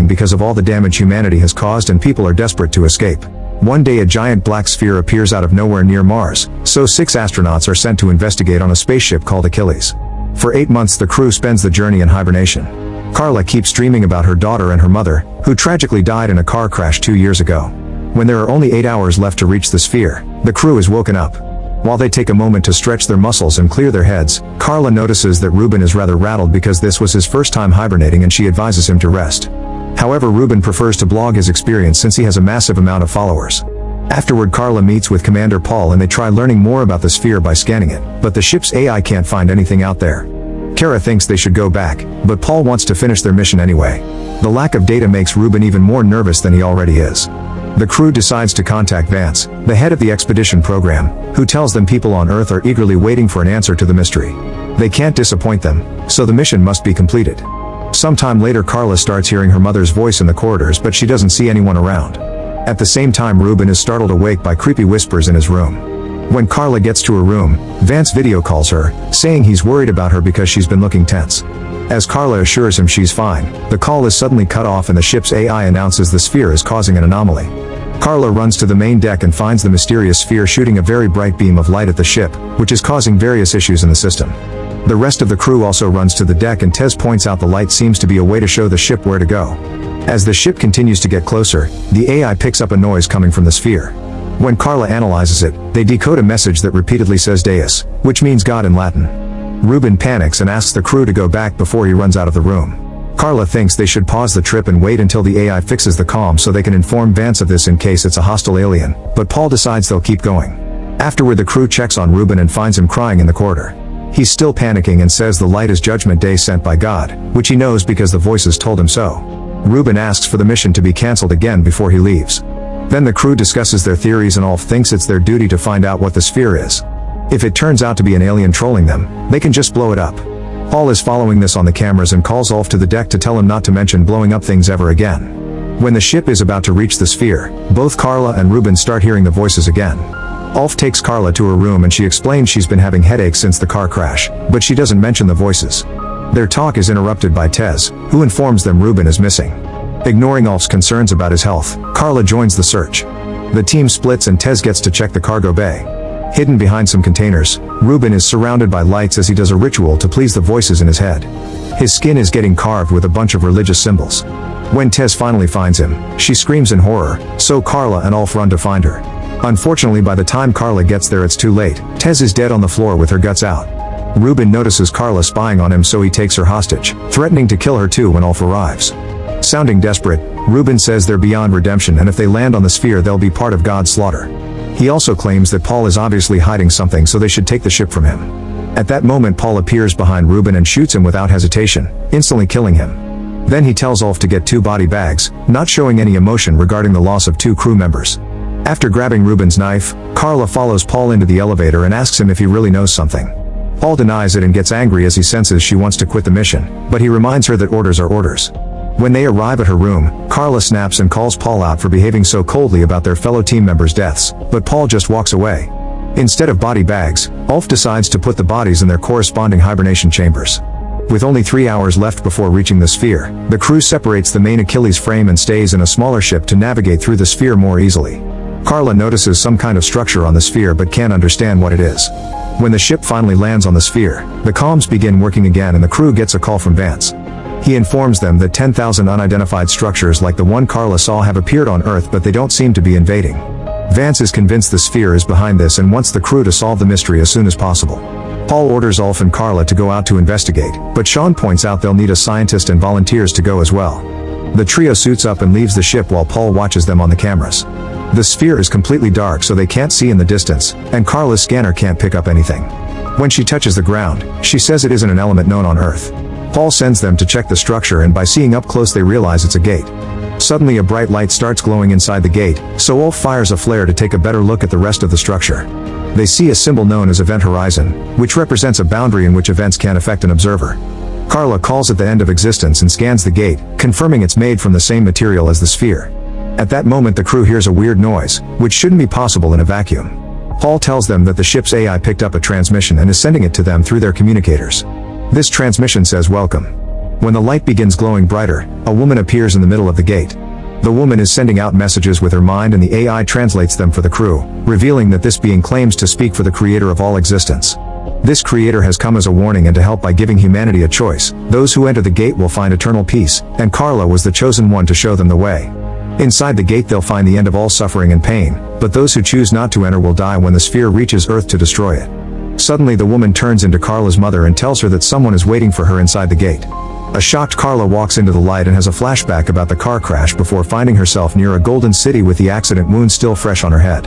because of all the damage humanity has caused and people are desperate to escape. One day a giant black sphere appears out of nowhere near Mars, so 6 astronauts are sent to investigate on a spaceship called Achilles. For 8 months the crew spends the journey in hibernation. Carla keeps dreaming about her daughter and her mother, who tragically died in a car crash 2 years ago. When there are only 8 hours left to reach the sphere, the crew is woken up. While they take a moment to stretch their muscles and clear their heads, Carla notices that Ruben is rather rattled because this was his first time hibernating and she advises him to rest. However, Ruben prefers to blog his experience since he has a massive amount of followers. Afterward, Carla meets with Commander Paul and they try learning more about the sphere by scanning it, but the ship's AI can't find anything out there. Kara thinks they should go back, but Paul wants to finish their mission anyway. The lack of data makes Ruben even more nervous than he already is. The crew decides to contact Vance, the head of the expedition program, who tells them people on Earth are eagerly waiting for an answer to the mystery. They can't disappoint them, so the mission must be completed. Sometime later Carla starts hearing her mother's voice in the corridors, but she doesn't see anyone around. At the same time, Ruben is startled awake by creepy whispers in his room. When Carla gets to her room, Vance video calls her, saying he's worried about her because she's been looking tense. As Carla assures him she's fine, the call is suddenly cut off and the ship's AI announces the sphere is causing an anomaly. Carla runs to the main deck and finds the mysterious sphere shooting a very bright beam of light at the ship, which is causing various issues in the system. The rest of the crew also runs to the deck and Tez points out the light seems to be a way to show the ship where to go. As the ship continues to get closer, the AI picks up a noise coming from the sphere. When Carla analyzes it, they decode a message that repeatedly says Deus, which means God in Latin. Ruben panics and asks the crew to go back before he runs out of the room. Carla thinks they should pause the trip and wait until the AI fixes the comm so they can inform Vance of this in case it's a hostile alien, but Paul decides they'll keep going. Afterward, the crew checks on Ruben and finds him crying in the corridor. He's still panicking and says the light is Judgment Day sent by God, which he knows because the voices told him so. Ruben asks for the mission to be cancelled again before he leaves. Then the crew discusses their theories and Ulf thinks it's their duty to find out what the sphere is. If it turns out to be an alien trolling them, they can just blow it up. Paul is following this on the cameras and calls Ulf to the deck to tell him not to mention blowing up things ever again. When the ship is about to reach the sphere, both Carla and Ruben start hearing the voices again. Ulf takes Carla to her room and she explains she's been having headaches since the car crash, but she doesn't mention the voices. Their talk is interrupted by Tez, who informs them Ruben is missing. Ignoring Ulf's concerns about his health, Carla joins the search. The team splits and Tez gets to check the cargo bay. Hidden behind some containers, Ruben is surrounded by lights as he does a ritual to please the voices in his head. His skin is getting carved with a bunch of religious symbols. When Tez finally finds him, she screams in horror, so Carla and Ulf run to find her. Unfortunately, by the time Carla gets there it's too late. Tez is dead on the floor with her guts out. Ruben notices Carla spying on him, so he takes her hostage, threatening to kill her too when Ulf arrives. Sounding desperate, Ruben says they're beyond redemption and if they land on the sphere they'll be part of God's slaughter. He also claims that Paul is obviously hiding something, so they should take the ship from him. At that moment Paul appears behind Ruben and shoots him without hesitation, instantly killing him. Then he tells Ulf to get 2 body bags, not showing any emotion regarding the loss of 2 crew members. After grabbing Ruben's knife, Carla follows Paul into the elevator and asks him if he really knows something. Paul denies it and gets angry as he senses she wants to quit the mission, but he reminds her that orders are orders. When they arrive at her room, Carla snaps and calls Paul out for behaving so coldly about their fellow team members' deaths, but Paul just walks away. Instead of body bags, Ulf decides to put the bodies in their corresponding hibernation chambers. With only 3 hours left before reaching the sphere, the crew separates the main Achilles frame and stays in a smaller ship to navigate through the sphere more easily. Carla notices some kind of structure on the sphere but can't understand what it is. When the ship finally lands on the sphere, the comms begin working again and the crew gets a call from Vance. He informs them that 10,000 unidentified structures like the one Carla saw have appeared on Earth, but they don't seem to be invading. Vance is convinced the sphere is behind this and wants the crew to solve the mystery as soon as possible. Paul orders Ulf and Carla to go out to investigate, but Sean points out they'll need a scientist and volunteers to go as well. The trio suits up and leaves the ship while Paul watches them on the cameras. The sphere is completely dark so they can't see in the distance, and Carla's scanner can't pick up anything. When she touches the ground, she says it isn't an element known on Earth. Paul sends them to check the structure and by seeing up close they realize it's a gate. Suddenly a bright light starts glowing inside the gate, so Ulf fires a flare to take a better look at the rest of the structure. They see a symbol known as Event Horizon, which represents a boundary in which events can affect an observer. Carla calls it the end of existence and scans the gate, confirming it's made from the same material as the sphere. At that moment the crew hears a weird noise, which shouldn't be possible in a vacuum. Paul tells them that the ship's AI picked up a transmission and is sending it to them through their communicators. This transmission says welcome. When the light begins glowing brighter, a woman appears in the middle of the gate. The woman is sending out messages with her mind and the AI translates them for the crew, revealing that this being claims to speak for the creator of all existence. This creator has come as a warning and to help by giving humanity a choice. Those who enter the gate will find eternal peace, and Carla was the chosen one to show them the way. Inside the gate they'll find the end of all suffering and pain, but those who choose not to enter will die when the sphere reaches Earth to destroy it. Suddenly the woman turns into Carla's mother and tells her that someone is waiting for her inside the gate. A shocked Carla walks into the light and has a flashback about the car crash before finding herself near a golden city with the accident wound still fresh on her head.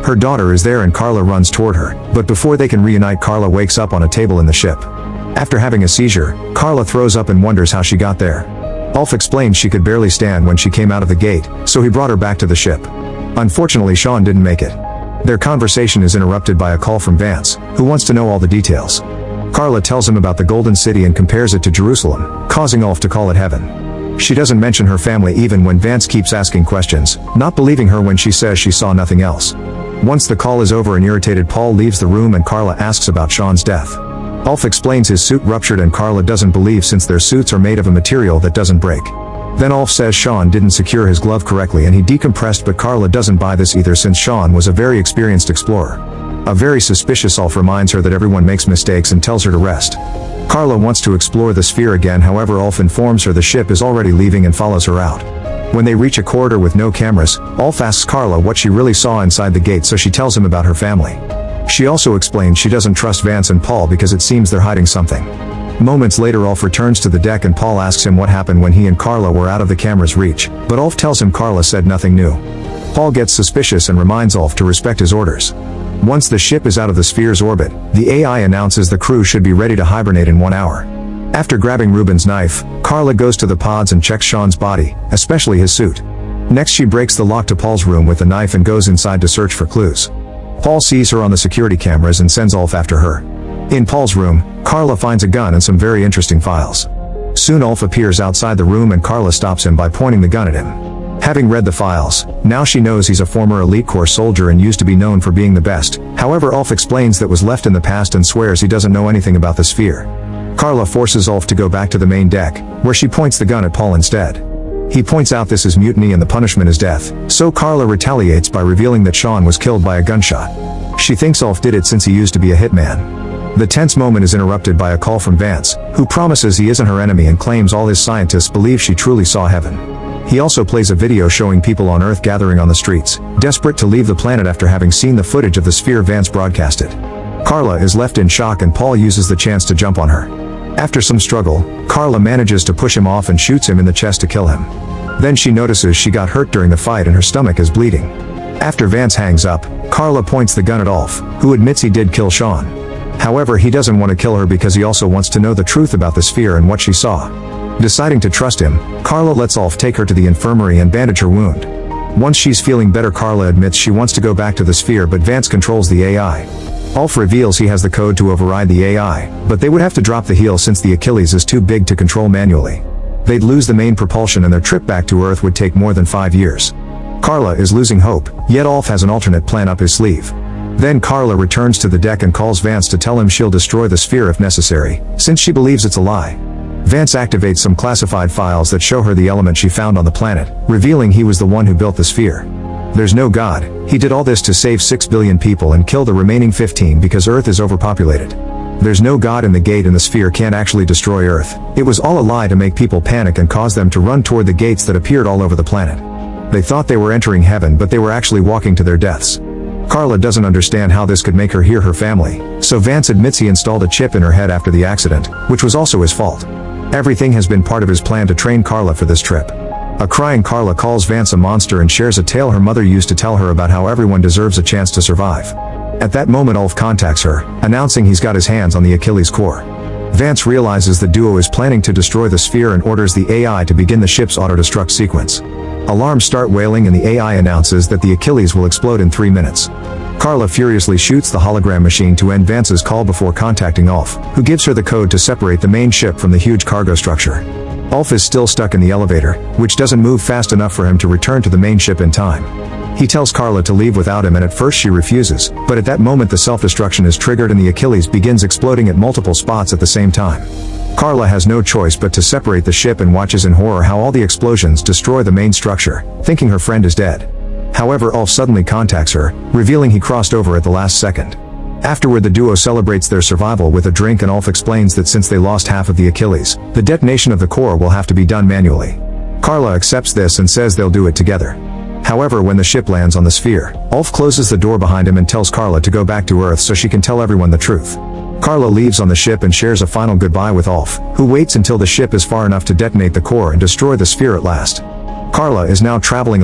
Her daughter is there and Carla runs toward her, but before they can reunite Carla wakes up on a table in the ship. After having a seizure, Carla throws up and wonders how she got there. Ulf explains she could barely stand when she came out of the gate, so he brought her back to the ship. Unfortunately Sean didn't make it. Their conversation is interrupted by a call from Vance, who wants to know all the details. Carla tells him about the Golden City and compares it to Jerusalem, causing Ulf to call it heaven. She doesn't mention her family even when Vance keeps asking questions, not believing her when she says she saw nothing else. Once the call is over, an irritated Paul leaves the room and Carla asks about Sean's death. Ulf explains his suit ruptured and Carla doesn't believe since their suits are made of a material that doesn't break. Then Ulf says Sean didn't secure his glove correctly and he decompressed, but Carla doesn't buy this either since Sean was a very experienced explorer. A very suspicious Ulf reminds her that everyone makes mistakes and tells her to rest. Carla wants to explore the sphere again, however Ulf informs her the ship is already leaving and follows her out. When they reach a corridor with no cameras, Ulf asks Carla what she really saw inside the gate, so she tells him about her family. She also explains she doesn't trust Vance and Paul because it seems they're hiding something. Moments later Ulf returns to the deck and Paul asks him what happened when he and Carla were out of the camera's reach, but Ulf tells him Carla said nothing new. Paul gets suspicious and reminds Ulf to respect his orders. Once the ship is out of the sphere's orbit, the AI announces the crew should be ready to hibernate in 1 hour. After grabbing Ruben's knife, Carla goes to the pods and checks Sean's body, especially his suit. Next she breaks the lock to Paul's room with the knife and goes inside to search for clues. Paul sees her on the security cameras and sends Ulf after her. In Paul's room, Carla finds a gun and some very interesting files. Soon Ulf appears outside the room and Carla stops him by pointing the gun at him. Having read the files, now she knows he's a former Elite Corps soldier and used to be known for being the best. However, Ulf explains that was left in the past and swears he doesn't know anything about the sphere. Carla forces Ulf to go back to the main deck, where she points the gun at Paul instead. He points out this is mutiny and the punishment is death, so Carla retaliates by revealing that Sean was killed by a gunshot. She thinks Ulf did it since he used to be a hitman. The tense moment is interrupted by a call from Vance, who promises he isn't her enemy and claims all his scientists believe she truly saw heaven. He also plays a video showing people on Earth gathering on the streets, desperate to leave the planet after having seen the footage of the sphere Vance broadcasted. Carla is left in shock and Paul uses the chance to jump on her. After some struggle, Carla manages to push him off and shoots him in the chest to kill him. Then she notices she got hurt during the fight and her stomach is bleeding. After Vance hangs up, Carla points the gun at Ulf, who admits he did kill Sean. However, he doesn't want to kill her because he also wants to know the truth about the sphere and what she saw. Deciding to trust him, Carla lets Ulf take her to the infirmary and bandage her wound. Once she's feeling better, Carla admits she wants to go back to the sphere, but Vance controls the AI. Ulf reveals he has the code to override the AI, but they would have to drop the heel since the Achilles is too big to control manually. They'd lose the main propulsion and their trip back to Earth would take more than 5 years. Carla is losing hope, yet Ulf has an alternate plan up his sleeve. Then Carla returns to the deck and calls Vance to tell him she'll destroy the sphere if necessary, since she believes it's a lie. Vance activates some classified files that show her the element she found on the planet, revealing he was the one who built the sphere. There's no God, he did all this to save 6 billion people and kill the remaining 15 because Earth is overpopulated. There's no God in the gate and the sphere can't actually destroy Earth. It was all a lie to make people panic and cause them to run toward the gates that appeared all over the planet. They thought they were entering heaven, but they were actually walking to their deaths. Carla doesn't understand how this could make her hear her family, so Vance admits he installed a chip in her head after the accident, which was also his fault. Everything has been part of his plan to train Carla for this trip. A crying Carla calls Vance a monster and shares a tale her mother used to tell her about how everyone deserves a chance to survive. At that moment Ulf contacts her, announcing he's got his hands on the Achilles core. Vance realizes the duo is planning to destroy the sphere and orders the AI to begin the ship's auto-destruct sequence. Alarms start wailing and the AI announces that the Achilles will explode in 3 minutes. Carla furiously shoots the hologram machine to end Vance's call before contacting Ulf, who gives her the code to separate the main ship from the huge cargo structure. Ulf is still stuck in the elevator, which doesn't move fast enough for him to return to the main ship in time. He tells Carla to leave without him and at first she refuses, but at that moment the self-destruction is triggered and the Achilles begins exploding at multiple spots at the same time. Carla has no choice but to separate the ship and watches in horror how all the explosions destroy the main structure, thinking her friend is dead. However, Ulf suddenly contacts her, revealing he crossed over at the last second. Afterward, the duo celebrates their survival with a drink, and Ulf explains that since they lost half of the Achilles, the detonation of the core will have to be done manually. Carla accepts this and says they'll do it together. However, when the ship lands on the sphere, Ulf closes the door behind him and tells Carla to go back to Earth so she can tell everyone the truth. Carla leaves on the ship and shares a final goodbye with Ulf, who waits until the ship is far enough to detonate the core and destroy the sphere at last. Carla is now traveling